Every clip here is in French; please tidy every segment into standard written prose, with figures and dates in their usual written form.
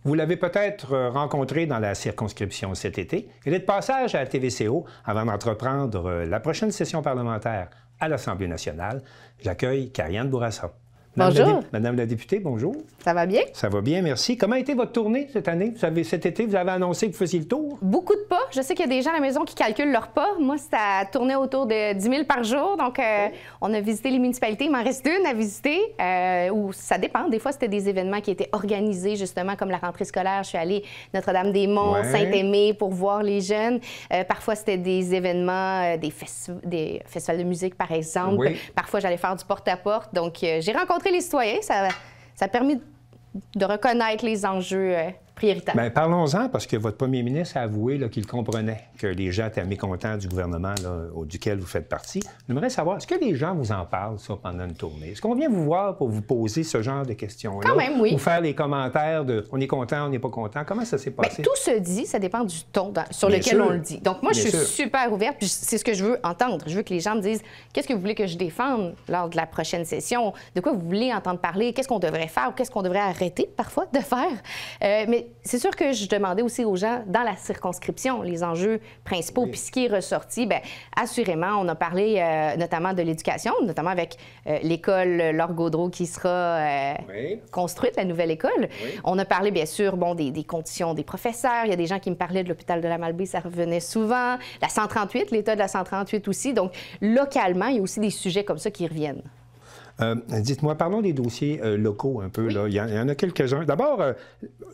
Vous l'avez peut-être rencontré dans la circonscription cet été. Il est de passage à la TVCO avant d'entreprendre la prochaine session parlementaire à l'Assemblée nationale. J'accueille Karianne Bourassa. Bonjour. Madame la députée, bonjour. Ça va bien? Ça va bien, merci. Comment a été votre tournée cette année? Cet été, vous avez annoncé que vous faisiez le tour? Beaucoup de pas. Je sais qu'il y a des gens à la maison qui calculent leurs pas. Moi, ça tournait autour de 10 000 par jour. Donc, on a visité les municipalités. Il m'en reste une à visiter. Ou ça dépend. Des fois, c'était des événements qui étaient organisés, justement, comme la rentrée scolaire. Je suis allée Notre-Dame-des-Monts, Saint-Aimé pour voir les jeunes. Parfois, c'était des événements, des festivals de musique, par exemple. Oui. Parfois, j'allais faire du porte-à-porte. Donc, j'ai rencontré les citoyens. Ça a permis de reconnaître les enjeux prioritaires. Bien, parlons-en, parce que votre premier ministre a avoué qu'il comprenait que les gens étaient mécontents du gouvernement duquel vous faites partie. J'aimerais savoir, est-ce que les gens vous en parlent, ça, pendant une tournée? Est-ce qu'on vient vous voir pour vous poser ce genre de questions-là? Quand même, oui. Ou faire les commentaires de « on est content, on n'est pas content ». Comment ça s'est passé? Bien, tout se dit, ça dépend du ton sur lequel on le dit. Donc, moi, je suis super ouverte, puis c'est ce que je veux entendre. Je veux que les gens me disent « qu'est-ce que vous voulez que je défende lors de la prochaine session? De quoi vous voulez entendre parler? Qu'est-ce qu'on devrait faire ou qu'est-ce qu'on devrait arrêter, parfois, de faire? » Mais c'est sûr que je demandais aussi aux gens, dans la circonscription, les enjeux principaux. Oui. Puis ce qui est ressorti, bien, assurément, on a parlé notamment de l'éducation, notamment avec l'école Laure Gaudreault qui sera construite, la nouvelle école. Oui. On a parlé, bien sûr, des conditions des professeurs. Il y a des gens qui me parlaient de l'hôpital de la Malbaie, ça revenait souvent. La 138, l'état de la 138 aussi. Donc, localement, il y a aussi des sujets comme ça qui reviennent. Dites-moi, parlons des dossiers locaux un peu. Oui. Là. Il y en a quelques-uns. D'abord,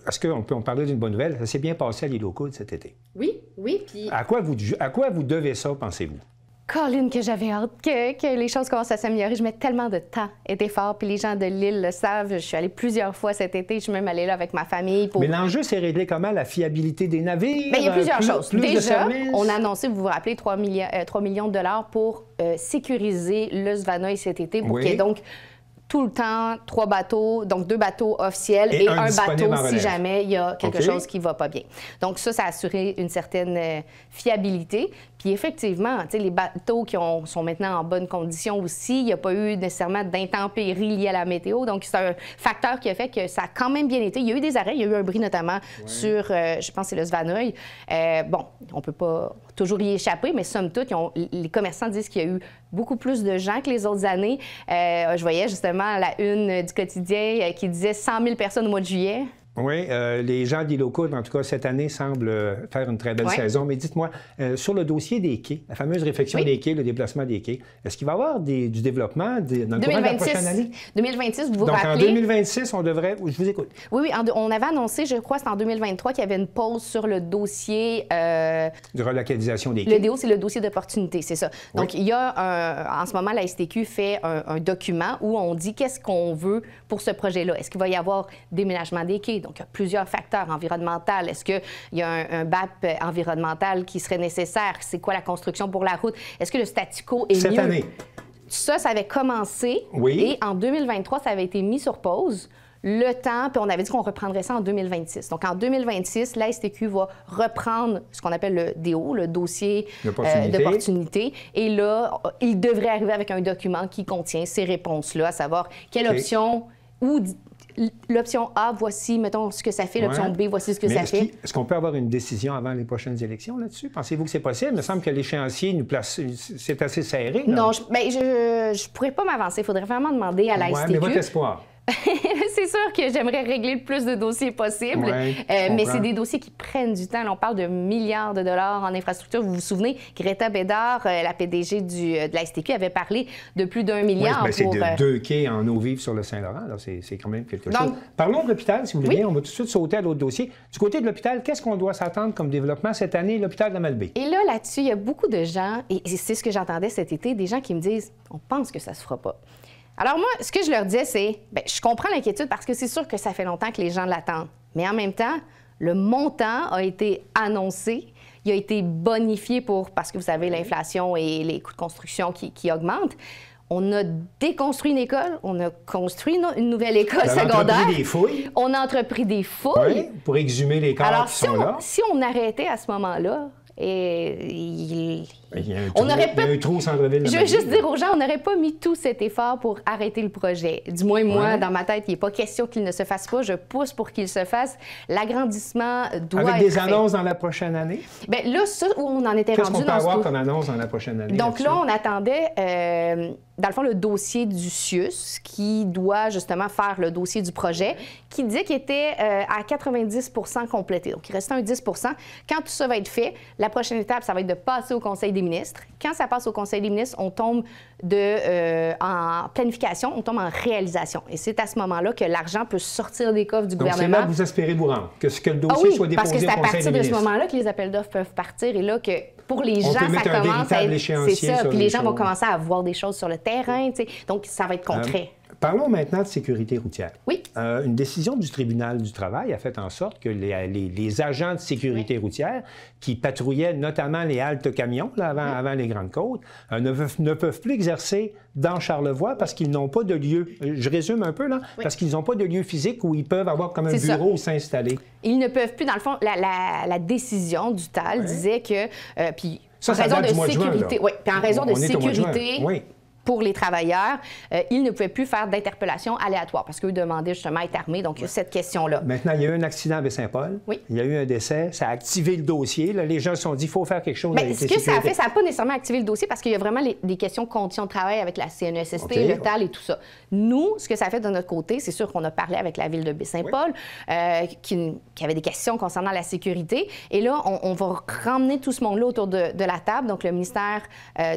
est-ce qu'on peut en parler d'une bonne nouvelle? Ça s'est bien passé à l'île aux Coudes cet été. Oui, oui. Puis... À quoi vous devez ça, pensez-vous? Colin, que j'avais hâte que les choses commencent à s'améliorer. Je mets tellement de temps et d'efforts, puis les gens de l'île le savent. Je suis allée plusieurs fois cet été. Je suis même allée là avec ma famille. Mais l'enjeu, c'est régler comment? La fiabilité des navires? Bien, il y a plusieurs choses. Déjà, on a annoncé, vous vous rappelez, 3 millions de dollars pour sécuriser le Svaneuil cet été, pour qu'il y ait donc tout le temps 3 bateaux, donc 2 bateaux officiels et un bateau si jamais il y a quelque chose qui ne va pas bien. Donc ça a assuré une certaine fiabilité. Puis effectivement, les bateaux qui sont maintenant en bonne condition aussi, il n'y a pas eu nécessairement d'intempéries liées à la météo. Donc c'est un facteur qui a fait que ça a quand même bien été. Il y a eu des arrêts, il y a eu un bris notamment sur, je pense, c'est le Svaneuil. Bon, on ne peut pas toujours y échapper, mais somme toute, les commerçants disent qu'il y a eu beaucoup plus de gens que les autres années. Je voyais justement la une du quotidien qui disait 100 000 personnes au mois de juillet. Oui, les gens d'île aux Coudes, en tout cas, cette année, semblent faire une très belle saison. Mais dites-moi, sur le dossier des quais, la fameuse réflexion des quais, le déplacement des quais, est-ce qu'il va y avoir du développement dans le courant de la prochaine année? 2026, vous vous rappelez? Donc, en 2026, on devrait... Je vous écoute. Oui, on avait annoncé, je crois, c'est en 2023 qu'il y avait une pause sur le dossier... de relocalisation des quais. Le DO, c'est le dossier d'opportunité, c'est ça. Donc, il y a en ce moment, la STQ fait un document où on dit qu'est-ce qu'on veut pour ce projet-là. Est-ce qu'il va y avoir déménagement des quais? Donc, il y a plusieurs facteurs environnementaux. Est-ce qu'il y a un BAP environnemental qui serait nécessaire? C'est quoi la construction pour la route? Est-ce que le statu quo est mieux? Cette année. Ça avait commencé. Oui. Et en 2023, ça avait été mis sur pause. Le temps, puis on avait dit qu'on reprendrait ça en 2026. Donc, en 2026, la STQ va reprendre ce qu'on appelle le DO, le dossier d'opportunité. Et là, il devrait arriver avec un document qui contient ces réponses-là, à savoir quelle option ou... L'option A, voici, mettons, ce que ça fait. L'option B, voici ce que ça fait. Est-ce qu'on peut avoir une décision avant les prochaines élections là-dessus? Pensez-vous que c'est possible? Il me semble que l'échéancier nous place... C'est assez serré. Là. Non, je ne pourrais pas m'avancer. Il faudrait vraiment demander à la STQ. Mais votre espoir? C'est sûr que j'aimerais régler le plus de dossiers possible, mais c'est des dossiers qui prennent du temps. Là, on parle de milliards de dollars en infrastructure. Vous vous souvenez, Greta Bédard, la PDG de la STQ, avait parlé de plus d'1 milliard. C'est de 2 quais en eau vive sur le Saint-Laurent. C'est quand même quelque chose. Parlons de l'hôpital, si vous voulez bien. On va tout de suite sauter à l'autre dossier. Du côté de l'hôpital, qu'est-ce qu'on doit s'attendre comme développement cette année, l'hôpital de la Malbaie? Et là-dessus, il y a beaucoup de gens, et c'est ce que j'entendais cet été, des gens qui me disent « on pense que ça se fera pas ». Alors moi, ce que je leur disais, c'est, je comprends l'inquiétude parce que c'est sûr que ça fait longtemps que les gens l'attendent. Mais en même temps, le montant a été annoncé, il a été bonifié parce que vous savez, l'inflation et les coûts de construction qui augmentent. On a déconstruit une école, on a construit une nouvelle école secondaire. On a entrepris des fouilles. On a entrepris des fouilles. Pour exhumer les corps qui sont là. Si on arrêtait à ce moment-là, il Il y a un trou au centre-ville. Je veux juste dire aux gens, on n'aurait pas mis tout cet effort pour arrêter le projet. Du moins, moi, dans ma tête, il n'est pas question qu'il ne se fasse pas. Je pousse pour qu'il se fasse. L'agrandissement doit être fait. Avec des annonces dans la prochaine année? Bien, là, ça, où on en était rendu... Qu'est-ce qu'on peut avoir comme annonce dans la prochaine année? Donc là, on attendait, dans le fond, le dossier du CIUS, qui doit justement faire le dossier du projet, qui dit qu'il était à 90 complété. Donc, il restait un 10 Quand tout ça va être fait, la prochaine étape, ça va être de passer au Conseil des ministres. Quand ça passe au Conseil des ministres, on tombe en planification, on tombe en réalisation. Et c'est à ce moment-là que l'argent peut sortir des coffres du gouvernement. Donc, c'est là que vous espérez vous rendre, que le dossier soit déposé au Conseil des ministres. Parce que c'est à partir de ce moment-là que les appels d'offres peuvent partir et là que pour les gens, ça commence à être... C'est ça, puis les gens vont commencer à voir des choses sur le terrain, tu sais. Donc, ça va être concret. Parlons maintenant de sécurité routière. Oui. Une décision du tribunal du travail a fait en sorte que les agents de sécurité routière qui patrouillaient notamment les haltes camions là, avant les grandes côtes ne peuvent plus exercer dans Charlevoix parce qu'ils n'ont pas de lieu. Je résume un peu, là, parce qu'ils n'ont pas de lieu physique où ils peuvent avoir comme un bureau où s'installer. Ils ne peuvent plus, dans le fond, la décision du TAL disait que... puis ça, en raison de sécurité, puis en raison de sécurité... Pour les travailleurs, ils ne pouvaient plus faire d'interpellation aléatoire parce qu'eux demandaient justement à être armés. Donc, il y a cette question-là. Maintenant, il y a eu un accident à Baie-Saint-Paul. Oui. Il y a eu un décès. Ça a activé le dossier. Là, les gens se sont dit qu'il faut faire quelque chose avec ce que ça a fait, ça n'a pas nécessairement activé le dossier parce qu'il y a vraiment des questions de conditions de travail avec la CNESST, le TAL et tout ça. Nous, ce que ça a fait de notre côté, c'est sûr qu'on a parlé avec la ville de Baie-Saint-Paul qui avait des questions concernant la sécurité. Et là, on va ramener tout ce monde-là autour de la table. Donc, le ministère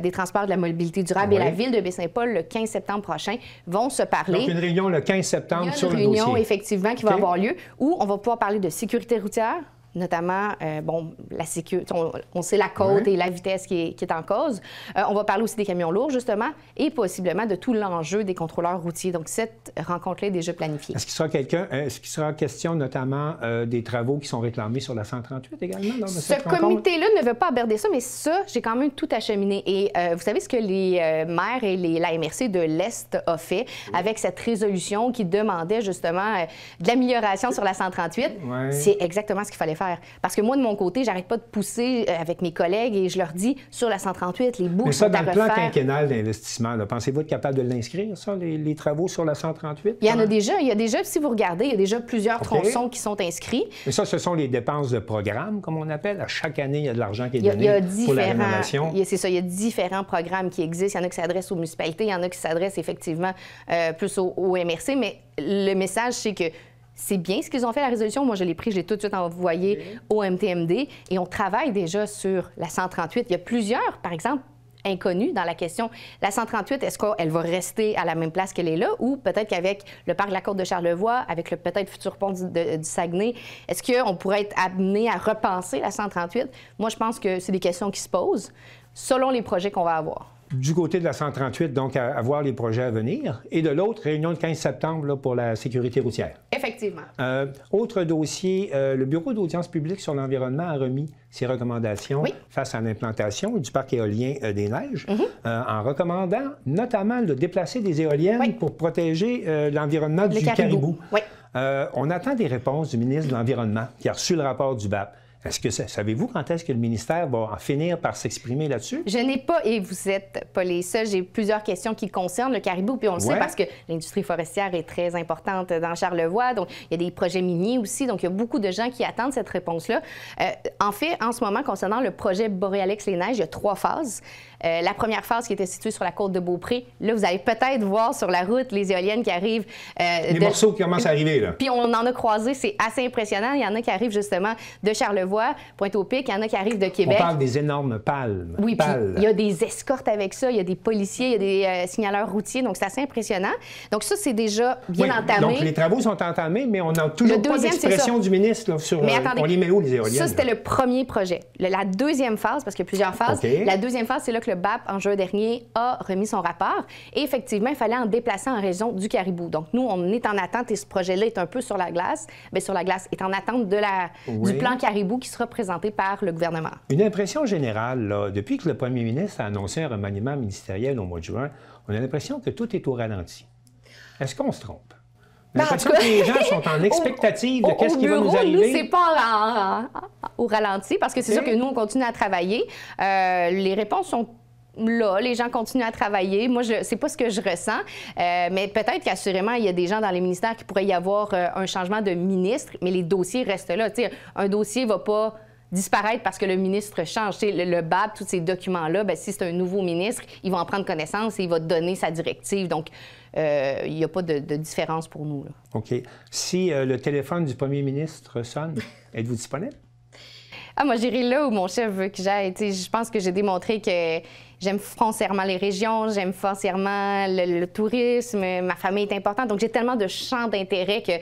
des Transports et de la Mobilité durable et la ville de Baie-Saint-Paul, le 15 septembre prochain, vont se parler. Donc, une réunion le 15 septembre sur le dossier. Une réunion, effectivement, qui va avoir lieu, où on va pouvoir parler de sécurité routière, notamment, la sécurité, on sait la côte et la vitesse qui est en cause. On va parler aussi des camions lourds, justement, et possiblement de tout l'enjeu des contrôleurs routiers. Donc, cette rencontre-là est déjà planifiée. Est-ce qu'il sera question notamment des travaux qui sont réclamés sur la 138 également? Ce comité-là ne veut pas aborder ça, mais ça, j'ai quand même tout acheminé. Et vous savez ce que les maires et la MRC de l'Est a fait avec cette résolution qui demandait justement de l'amélioration sur la 138? C'est exactement ce qu'il fallait faire. Parce que moi, de mon côté, j'arrête pas de pousser avec mes collègues et je leur dis, sur la 138, les boucles sont à refaire. Mais ça, dans le plan quinquennal d'investissement, pensez-vous être capable de l'inscrire, ça, les travaux sur la 138? Il y en a déjà. Il y a déjà, si vous regardez, il y a déjà plusieurs tronçons qui sont inscrits. Mais ça, ce sont les dépenses de programme, comme on appelle. À chaque année, il y a de l'argent qui est donné pour la rénovation. C'est ça. Il y a différents programmes qui existent. Il y en a qui s'adressent aux municipalités, il y en a qui s'adressent effectivement plus au MRC. Mais le message, c'est que c'est bien ce qu'ils ont fait, la résolution. Moi, je l'ai pris, je l'ai tout de suite envoyé au MTMD et on travaille déjà sur la 138. Il y a plusieurs, par exemple, inconnus dans la question. La 138, est-ce qu'elle va rester à la même place qu'elle est là ou peut-être qu'avec le parc de la Côte de Charlevoix, avec le peut-être futur pont du Saguenay, est-ce qu'on pourrait être amené à repenser la 138? Moi, je pense que c'est des questions qui se posent selon les projets qu'on va avoir. Du côté de la 138, donc, à voir les projets à venir. Et de l'autre, réunion le 15 septembre là, pour la sécurité routière. Effectivement. Autre dossier, le Bureau d'audience publique sur l'environnement a remis ses recommandations face à l'implantation du parc éolien des Neiges, en recommandant notamment de déplacer des éoliennes pour protéger l'environnement du caribou. On attend des réponses du ministre de l'Environnement qui a reçu le rapport du BAP. Est-ce que savez-vous quand est-ce que le ministère va en finir par s'exprimer là-dessus? Je n'ai pas, et vous n'êtes pas les seuls, j'ai plusieurs questions qui concernent le caribou, puis on le sait parce que l'industrie forestière est très importante dans Charlevoix, donc il y a des projets miniers aussi, donc il y a beaucoup de gens qui attendent cette réponse-là. En fait, en ce moment, concernant le projet Boréalex-les-Neiges, il y a 3 phases. La première phase qui était située sur la côte de Beaupré, là, vous allez peut-être voir sur la route les éoliennes qui arrivent. Les morceaux qui commencent à arriver, là. Puis on en a croisé, c'est assez impressionnant. Il y en a qui arrivent justement de Charlevoix, Pointe-au-Pic, il y en a qui arrivent de Québec. On parle des énormes palmes. Oui, puis il y a des escortes avec ça, il y a des policiers, il y a des signaleurs routiers, donc c'est assez impressionnant. Donc ça, c'est déjà bien entamé. Donc les travaux sont entamés, mais on n'a toujours pas d'expression du ministre là, sur attendez, on les met où, les éoliennes? Ça, c'était le premier projet. La deuxième phase, parce qu'il y a plusieurs phases, la deuxième phase, c'est là que le BAP, en juin dernier, a remis son rapport. Et effectivement, il fallait en déplacer en raison du caribou. Donc nous, on est en attente, et ce projet-là est un peu sur la glace, mais sur la glace, est en attente de du plan caribou qui sera présenté par le gouvernement. Une impression générale, là, depuis que le premier ministre a annoncé un remaniement ministériel au mois de juin, on a l'impression que tout est au ralenti. Est-ce qu'on se trompe? J'ai l'impression que les gens sont en expectative de qu'est-ce qui va nous arriver. Nous, c'est pas au ralenti, parce que c'est sûr que nous, on continue à travailler. Les réponses sont là, les gens continuent à travailler. Moi, c'est pas ce que je ressens, mais peut-être qu'assurément, il y a des gens dans les ministères qui pourraient y avoir un changement de ministre, mais les dossiers restent là. T'sais, un dossier ne va pas disparaître parce que le ministre change. Le BAB, tous ces documents-là, bien, si c'est un nouveau ministre, il va en prendre connaissance et il va donner sa directive. Donc, il n'y a pas de différence pour nous. Là. OK. Si le téléphone du premier ministre sonne, êtes-vous disponible? Ah, moi, j'irai là où mon chef veut que j'aille. Je pense que j'ai démontré que j'aime foncièrement les régions, j'aime foncièrement le tourisme, ma famille est importante. Donc, j'ai tellement de champs d'intérêt que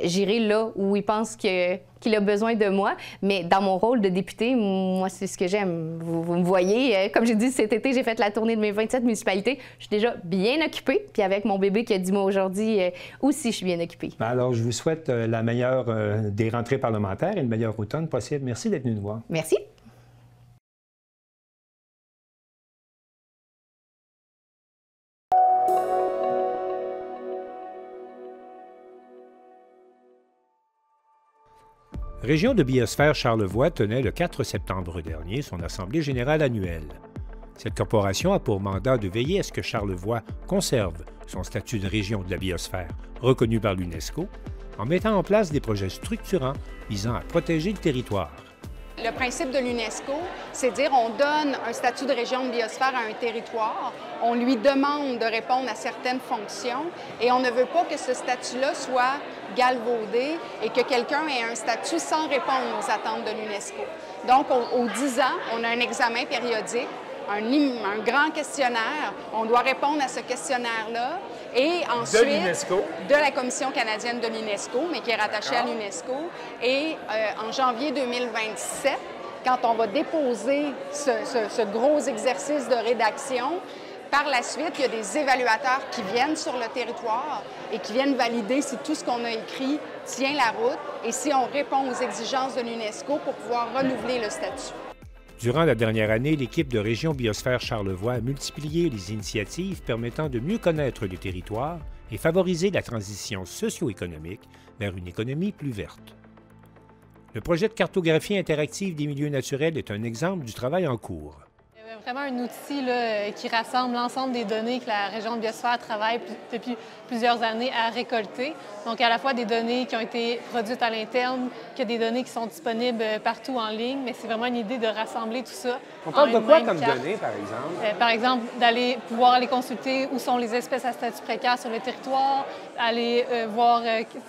j'irai là où il pense qu'il a besoin de moi. Mais dans mon rôle de député, moi, c'est ce que j'aime. Vous me voyez, comme j'ai dit cet été, j'ai fait la tournée de mes 27 municipalités. Je suis déjà bien occupée. Puis avec mon bébé qui a 10 mois aujourd'hui, aussi, je suis bien occupée. Alors, je vous souhaite la meilleure des rentrées parlementaires et une meilleure automne possible. Merci d'être venu nous voir. Merci. Région de biosphère Charlevoix tenait le 4 septembre dernier son assemblée générale annuelle. Cette corporation a pour mandat de veiller à ce que Charlevoix conserve son statut de région de la biosphère, reconnu par l'UNESCO, en mettant en place des projets structurants visant à protéger le territoire. Le principe de l'UNESCO, c'est de dire on donne un statut de région de biosphère à un territoire, on lui demande de répondre à certaines fonctions et on ne veut pas que ce statut-là soit galvaudé et que quelqu'un ait un statut sans répondre aux attentes de l'UNESCO. Donc, aux 10 ans, on a un examen périodique, un grand questionnaire. On doit répondre à ce questionnaire-là. Et ensuite, de la Commission canadienne de l'UNESCO, mais qui est rattachée à l'UNESCO. Et en janvier 2027, quand on va déposer ce gros exercice de rédaction, par la suite, il y a des évaluateurs qui viennent sur le territoire et qui viennent valider si tout ce qu'on a écrit tient la route et si on répond aux exigences de l'UNESCO pour pouvoir renouveler le statut. Durant la dernière année, l'équipe de Région Biosphère Charlevoix a multiplié les initiatives permettant de mieux connaître le territoire et favoriser la transition socio-économique vers une économie plus verte. Le projet de cartographie interactive des milieux naturels est un exemple du travail en cours. Vraiment un outil là, qui rassemble l'ensemble des données que la région de biosphère travaille depuis plusieurs années à récolter. Donc, à la fois des données qui ont été produites à l'interne, que des données qui sont disponibles partout en ligne, mais c'est vraiment une idée de rassembler tout ça. On parle de quoi comme données, par exemple? Par exemple, pouvoir aller consulter où sont les espèces à statut précaire sur le territoire, aller voir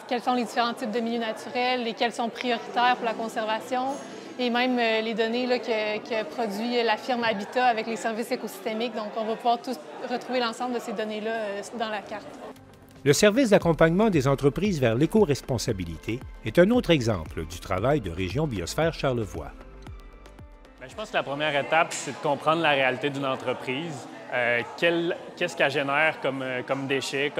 quels sont les différents types de milieux naturels, lesquels sont prioritaires pour la conservation. Et même les données là, que produit la firme Habitat avec les services écosystémiques. Donc, on va pouvoir tous retrouver l'ensemble de ces données-là dans la carte. Le service d'accompagnement des entreprises vers l'éco-responsabilité est un autre exemple du travail de Région Biosphère Charlevoix. Bien, je pense que la première étape, c'est de comprendre la réalité d'une entreprise. Qu'est-ce qu'elle génère comme déchets,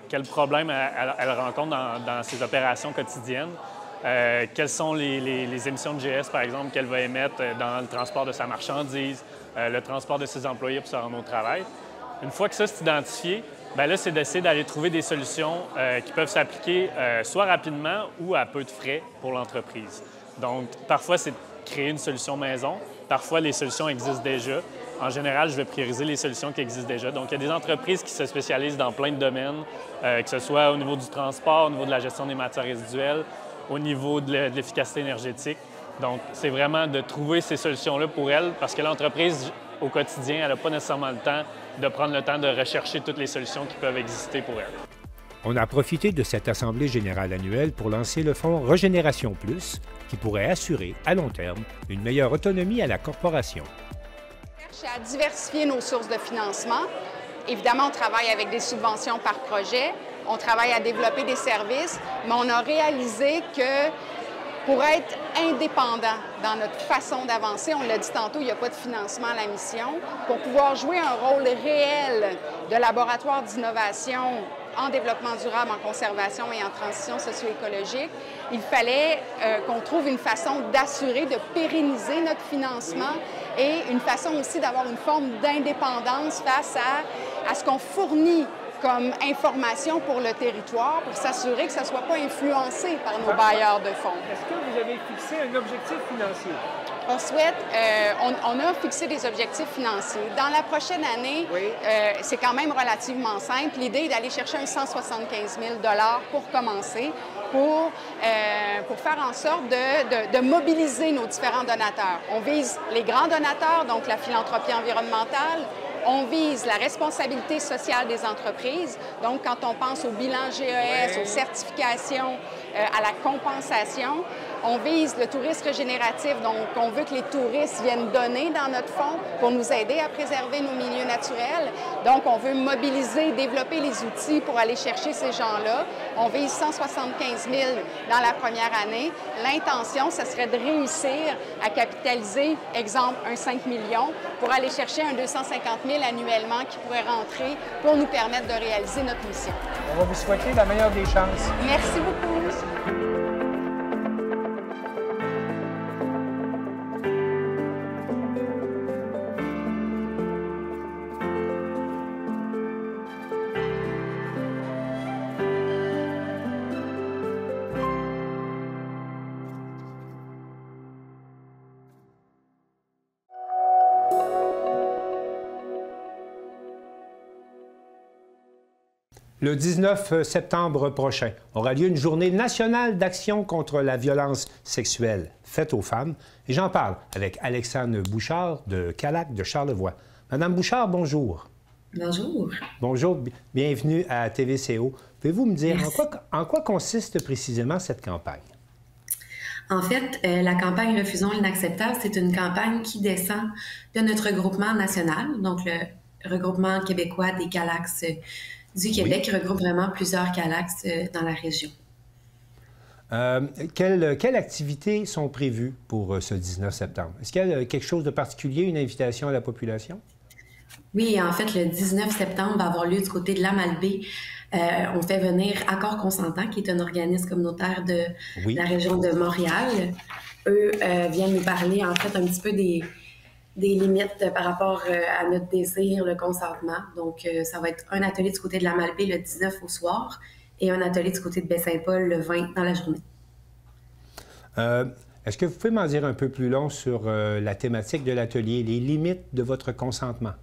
quels problèmes elle rencontre dans ses opérations quotidiennes. Quelles sont les émissions de GS, par exemple, qu'elle va émettre dans le transport de sa marchandise, le transport de ses employés pour se rendre au travail. Une fois que ça c'est identifié, bien là, c'est d'essayer d'aller trouver des solutions qui peuvent s'appliquer soit rapidement ou à peu de frais pour l'entreprise. Donc, parfois, c'est de créer une solution maison. Parfois, les solutions existent déjà. En général, je vais prioriser les solutions qui existent déjà. Donc, il y a des entreprises qui se spécialisent dans plein de domaines, que ce soit au niveau du transport, au niveau de la gestion des matières résiduelles, au niveau de l'efficacité énergétique. Donc, c'est vraiment de trouver ces solutions-là pour elle, parce que l'entreprise, au quotidien, elle n'a pas nécessairement le temps de prendre le temps de rechercher toutes les solutions qui peuvent exister pour elle. On a profité de cette Assemblée générale annuelle pour lancer le fonds Régénération Plus, qui pourrait assurer, à long terme, une meilleure autonomie à la corporation. On cherche à diversifier nos sources de financement. Évidemment, on travaille avec des subventions par projet. On travaille à développer des services, mais on a réalisé que pour être indépendant dans notre façon d'avancer, on l'a dit tantôt, il n'y a pas de financement à la mission, pour pouvoir jouer un rôle réel de laboratoire d'innovation en développement durable, en conservation et en transition socio-écologique, il fallait qu'on trouve une façon d'assurer, de pérenniser notre financement et une façon aussi d'avoir une forme d'indépendance face à ce qu'on fournit comme information pour le territoire pour s'assurer que ça ne soit pas influencé par nos bailleurs de fonds. Est-ce que vous avez fixé un objectif financier? On souhaite, on a fixé des objectifs financiers. Dans la prochaine année, c'est quand même relativement simple. L'idée est d'aller chercher un 175 000 pour commencer, pour faire en sorte de mobiliser nos différents donateurs. On vise les grands donateurs, donc la philanthropie environnementale. On vise la responsabilité sociale des entreprises. Donc, quand on pense au bilan GES, aux certifications, à la compensation, on vise le tourisme régénératif. Donc, on veut que les touristes viennent donner dans notre fonds pour nous aider à préserver nos milieux naturels. Donc, on veut mobiliser, développer les outils pour aller chercher ces gens-là. On vise 175 000 dans la première année. L'intention, ce serait de réussir à capitaliser, exemple, un 5 millions pour aller chercher un 250 000 annuellement qui pourrait rentrer pour nous permettre de réaliser notre mission. On va vous souhaiter la meilleure des chances. Merci beaucoup. Merci. Le 19 septembre prochain aura lieu une journée nationale d'action contre la violence sexuelle faite aux femmes. Et j'en parle avec Alexandre Bouchard de CALAC de Charlevoix. Madame Bouchard, bonjour. Bonjour. Bonjour, bienvenue à TVCO. Pouvez-vous me dire en quoi consiste précisément cette campagne? En fait, la campagne Refusons l'inacceptable, c'est une campagne qui descend de notre regroupement national, donc le regroupement québécois des CALAX du Québec, qui regroupe vraiment plusieurs CALAX dans la région. Quelles activités sont prévues pour ce 19 septembre? Est-ce qu'il y a quelque chose de particulier, une invitation à la population? Oui, en fait, le 19 septembre va avoir lieu du côté de l'Amalbaie. On fait venir Accord Consentant, qui est un organisme communautaire de la région de Montréal. Eux viennent nous parler, en fait, un petit peu des limites par rapport à notre désir, le consentement. Donc, ça va être un atelier du côté de l'Amalbaie le 19 au soir et un atelier du côté de Baie-Saint-Paul le 20 dans la journée. Est-ce que vous pouvez m'en dire un peu plus long sur la thématique de l'atelier, les limites de votre consentement?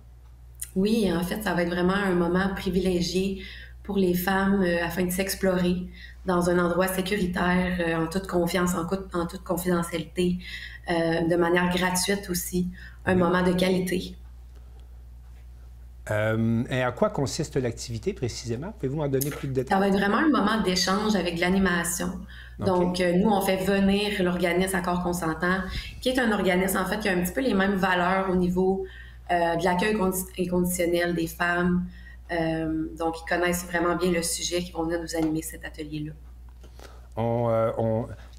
Oui, en fait, ça va être vraiment un moment privilégié pour les femmes afin de s'explorer dans un endroit sécuritaire, en toute confiance, en toute confidentialité, de manière gratuite aussi, un moment de qualité. Et à quoi consiste l'activité précisément? Pouvez-vous m'en donner plus de détails? Ça va être vraiment un moment d'échange avec de l'animation. Donc, nous, on fait venir l'organisme Accord Consentant, qui est un organisme, en fait, qui a un petit peu les mêmes valeurs au niveau de l'accueil inconditionnel des femmes. Donc, ils connaissent vraiment bien le sujet qui vont venir nous animer cet atelier-là.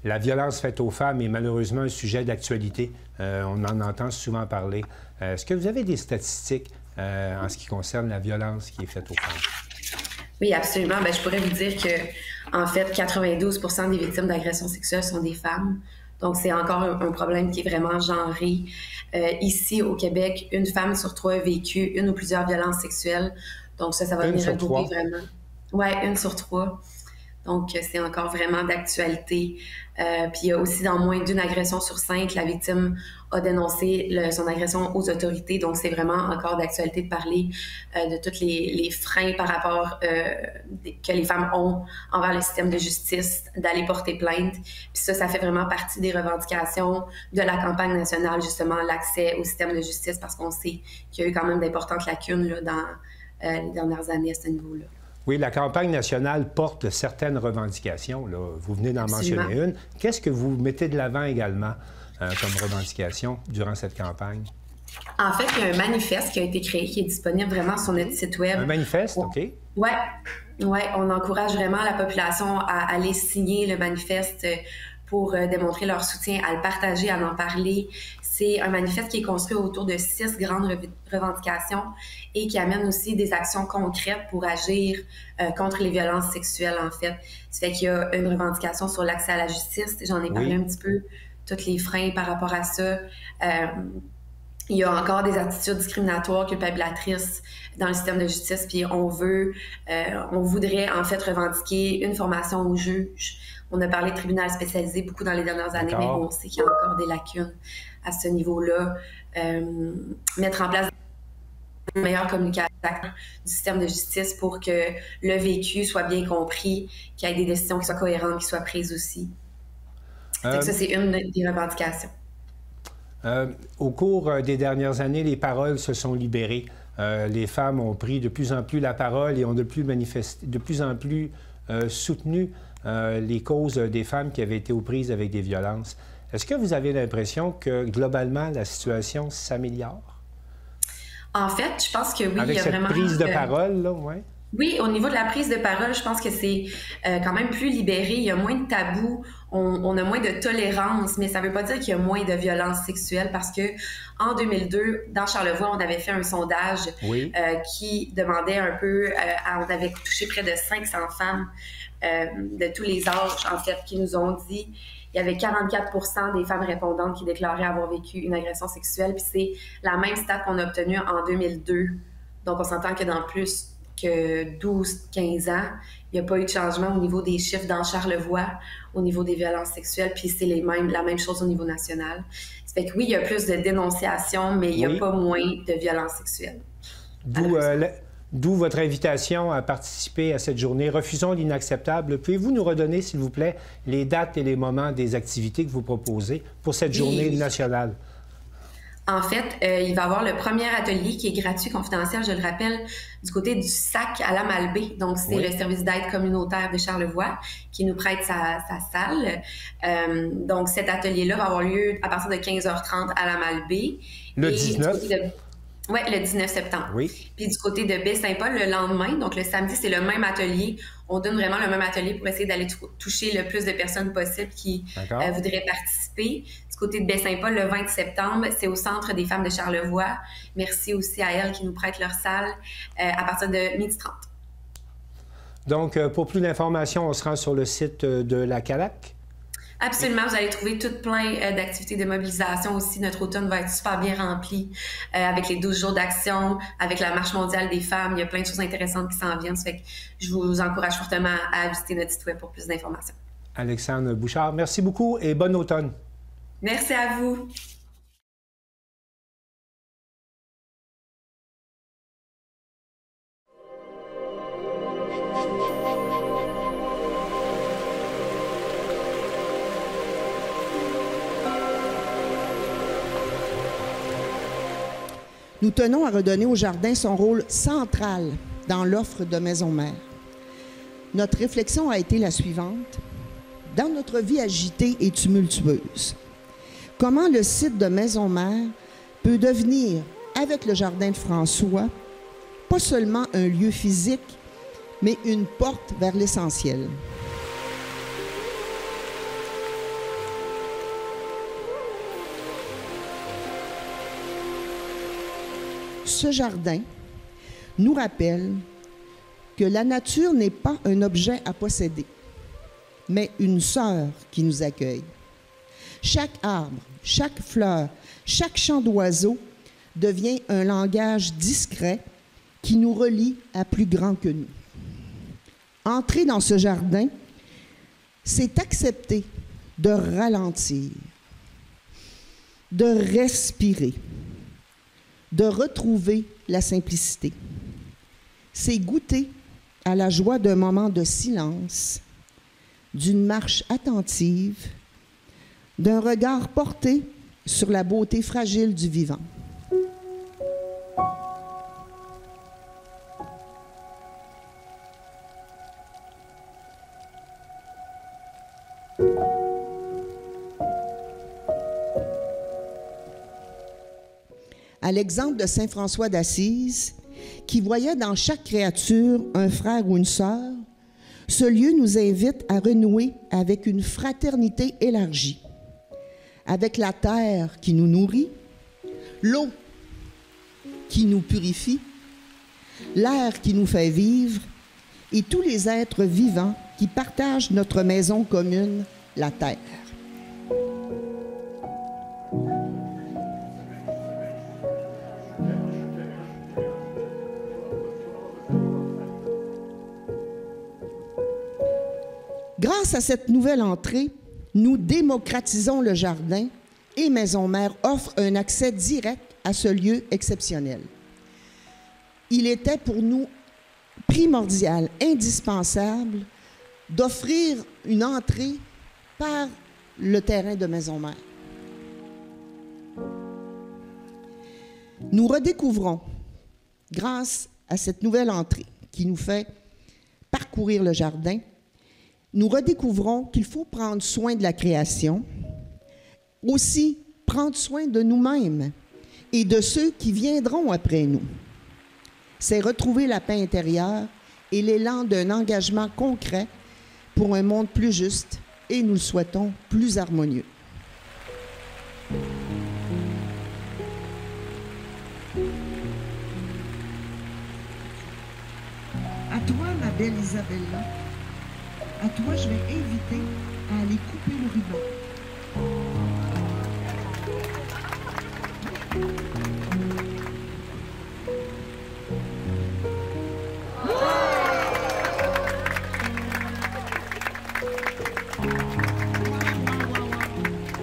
La violence faite aux femmes est malheureusement un sujet d'actualité. On en entend souvent parler. Est-ce que vous avez des statistiques en ce qui concerne la violence qui est faite aux femmes? Oui, absolument. Bien, je pourrais vous dire que, en fait, 92 % des victimes d'agressions sexuelles sont des femmes. Donc, c'est encore un problème qui est vraiment genré. Ici, au Québec, une femme sur 3 a vécu une ou plusieurs violences sexuelles. Donc, ça va venir regrouper vraiment. Oui, 1 sur 3. Donc, c'est encore vraiment d'actualité. Puis, il y a aussi dans moins d'1 agression sur 5, la victime a dénoncé son agression aux autorités. Donc, c'est vraiment encore d'actualité de parler de tous les freins par rapport que les femmes ont envers le système de justice, d'aller porter plainte. Puis ça fait vraiment partie des revendications de la campagne nationale, justement, l'accès au système de justice, parce qu'on sait qu'il y a eu quand même d'importantes lacunes là, dans les dernières années à ce niveau-là. Oui, la campagne nationale porte certaines revendications. Là. Vous venez d'en mentionner une. Qu'est-ce que vous mettez de l'avant également comme revendication durant cette campagne? En fait, il y a un manifeste qui a été créé, qui est disponible vraiment sur notre site Web. Un manifeste, OK. Oui, on encourage vraiment la population à aller signer le manifeste pour démontrer leur soutien, à le partager, à en parler. C'est un manifeste qui est construit autour de 6 grandes revendications et qui amène aussi des actions concrètes pour agir contre les violences sexuelles, en fait. Ça fait qu'il y a une revendication sur l'accès à la justice. J'en ai parlé un petit peu, tous les freins par rapport à ça. il y a encore des attitudes discriminatoires, culpabilisatrices dans le système de justice, puis on voudrait en fait revendiquer une formation aux juges. On a parlé de tribunal spécialisé beaucoup dans les dernières années, mais on sait qu'il y a encore des lacunes à ce niveau-là. Mettre en place une meilleure communication du système de justice pour que le vécu soit bien compris, qu'il y ait des décisions qui soient cohérentes, qui soient prises aussi. Donc ça, c'est une des revendications. Au cours des dernières années, les paroles se sont libérées. Les femmes ont pris de plus en plus la parole et ont de plus en plus soutenu les causes des femmes qui avaient été aux prises avec des violences. Est-ce que vous avez l'impression que, globalement, la situation s'améliore? En fait, je pense que oui, avec il y a cette vraiment... prise de parole, là, oui? Oui, au niveau de la prise de parole, je pense que c'est quand même plus libéré. Il y a moins de tabous, on a moins de tolérance, mais ça ne veut pas dire qu'il y a moins de violence sexuelle parce que en 2002, dans Charlevoix, on avait fait un sondage qui demandait un peu, on avait touché près de 500 femmes de tous les âges, en fait, qui nous ont dit, il y avait 44% des femmes répondantes qui déclaraient avoir vécu une agression sexuelle, puis c'est la même stat qu'on a obtenue en 2002. Donc, on s'entend que dans plus que 12-15 ans, il n'y a pas eu de changement au niveau des chiffres dans Charlevoix, au niveau des violences sexuelles, puis c'est la même chose au niveau national. Ça fait que oui, il y a plus de dénonciations, mais il n'y a pas moins de violences sexuelles. D'où votre invitation à participer à cette journée. Refusons l'inacceptable. Pouvez-vous nous redonner, s'il vous plaît, les dates et les moments des activités que vous proposez pour cette journée nationale? En fait, il va y avoir le premier atelier qui est gratuit, confidentiel, je le rappelle, du côté du SAC à la Malbaie. Donc, c'est le service d'aide communautaire de Charlevoix qui nous prête sa salle. Donc, cet atelier-là va avoir lieu à partir de 15h30 à la Malbaie. Le 19? Oui, le 19 septembre. Oui. Puis du côté de Baie-Saint-Paul, le lendemain, donc le samedi, c'est le même atelier. On donne vraiment le même atelier pour essayer d'aller toucher le plus de personnes possible qui voudraient participer. Du côté de Baie-Saint-Paul, le 20 septembre, c'est au Centre des femmes de Charlevoix. Merci aussi à elles qui nous prêtent leur salle à partir de 12h30. Donc, pour plus d'informations, on se rend sur le site de la CALAC? Absolument, vous allez trouver tout plein d'activités de mobilisation aussi. Notre automne va être super bien rempli avec les 12 jours d'action, avec la Marche mondiale des femmes. Il y a plein de choses intéressantes qui s'en viennent. Ça fait que je vous encourage fortement à visiter notre site web pour plus d'informations. Alexandre Bouchard, merci beaucoup et bon automne. Merci à vous. Nous tenons à redonner au Jardin son rôle central dans l'offre de Maison Mère. Notre réflexion a été la suivante. Dans notre vie agitée et tumultueuse, comment le site de Maison Mère peut devenir, avec le Jardin de François, pas seulement un lieu physique, mais une porte vers l'essentiel. Ce jardin nous rappelle que la nature n'est pas un objet à posséder, mais une sœur qui nous accueille. Chaque arbre, chaque fleur, chaque chant d'oiseau devient un langage discret qui nous relie à plus grand que nous. Entrer dans ce jardin, c'est accepter de ralentir, de respirer, de retrouver la simplicité. C'est goûter à la joie d'un moment de silence, d'une marche attentive, d'un regard porté sur la beauté fragile du vivant. À l'exemple de saint François d'Assise, qui voyait dans chaque créature un frère ou une sœur, ce lieu nous invite à renouer avec une fraternité élargie, avec la terre qui nous nourrit, l'eau qui nous purifie, l'air qui nous fait vivre et tous les êtres vivants qui partagent notre maison commune, la terre. Grâce à cette nouvelle entrée, nous démocratisons le jardin et Maison Mère offre un accès direct à ce lieu exceptionnel. Il était pour nous primordial, indispensable, d'offrir une entrée par le terrain de Maison Mère. Nous redécouvrons, grâce à cette nouvelle entrée qui nous fait parcourir le jardin, nous redécouvrons qu'il faut prendre soin de la création, aussi prendre soin de nous-mêmes et de ceux qui viendront après nous. C'est retrouver la paix intérieure et l'élan d'un engagement concret pour un monde plus juste et, nous le souhaitons, plus harmonieux. À toi, ma belle Isabella, à toi, je vais inviter à aller couper le ruban.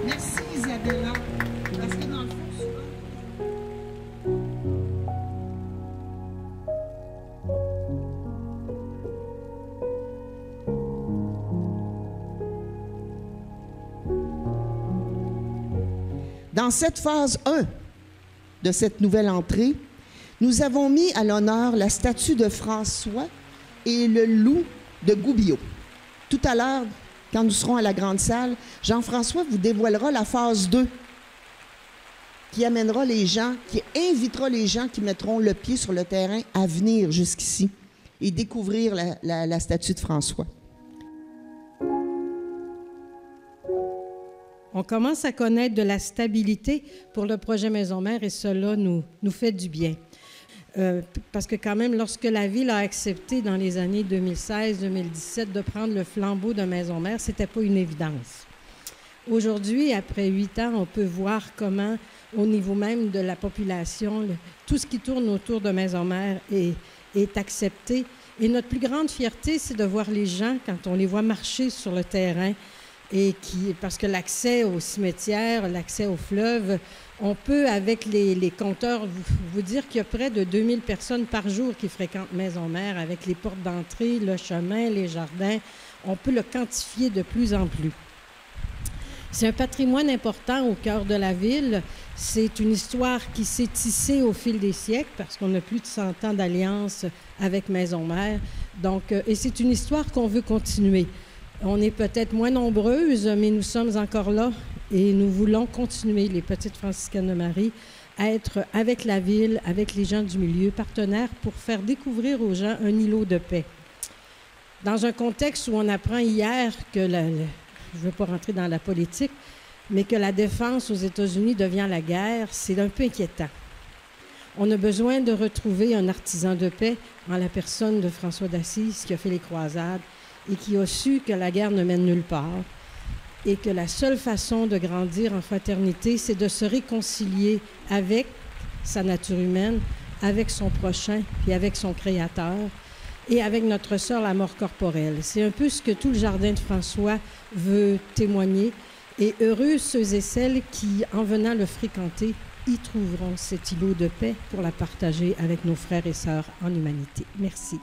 Merci Isabella, parce que dans le fond, souvent... Dans cette phase 1 de cette nouvelle entrée, nous avons mis à l'honneur la statue de François et le loup de Goubillot. Tout à l'heure, quand nous serons à la grande salle, Jean-François vous dévoilera la phase 2 qui amènera les gens, qui invitera les gens qui mettront le pied sur le terrain à venir jusqu'ici et découvrir la statue de François. On commence à connaître de la stabilité pour le projet Maison Mère et cela nous fait du bien. Parce que quand même, lorsque la Ville a accepté dans les années 2016-2017 de prendre le flambeau de Maison Mère, ce n'était pas une évidence. Aujourd'hui, après 8 ans, on peut voir comment, au niveau même de la population, tout ce qui tourne autour de Maison Mère est accepté. Et notre plus grande fierté, c'est de voir les gens, quand on les voit marcher sur le terrain, parce que l'accès au cimetière, l'accès au fleuve, on peut, avec les compteurs, vous dire qu'il y a près de 2000 personnes par jour qui fréquentent Maison Mère, avec les portes d'entrée, le chemin, les jardins. On peut le quantifier de plus en plus. C'est un patrimoine important au cœur de la ville. C'est une histoire qui s'est tissée au fil des siècles, parce qu'on a plus de 100 ans d'alliance avec Maison Mère. Donc, et c'est une histoire qu'on veut continuer. On est peut-être moins nombreuses, mais nous sommes encore là et nous voulons continuer, les Petites Franciscaines de Marie, à être avec la Ville, avec les gens du milieu, partenaires pour faire découvrir aux gens un îlot de paix. Dans un contexte où on apprend hier que, je ne veux pas rentrer dans la politique, mais que la défense aux États-Unis devient la guerre, c'est un peu inquiétant. On a besoin de retrouver un artisan de paix en la personne de François d'Assise qui a fait les croisades, et qui a su que la guerre ne mène nulle part et que la seule façon de grandir en fraternité, c'est de se réconcilier avec sa nature humaine, avec son prochain, puis avec son Créateur et avec notre sœur, la mort corporelle. C'est un peu ce que tout le jardin de François veut témoigner et heureux ceux et celles qui, en venant le fréquenter, y trouveront cet îlot de paix pour la partager avec nos frères et sœurs en humanité. Merci.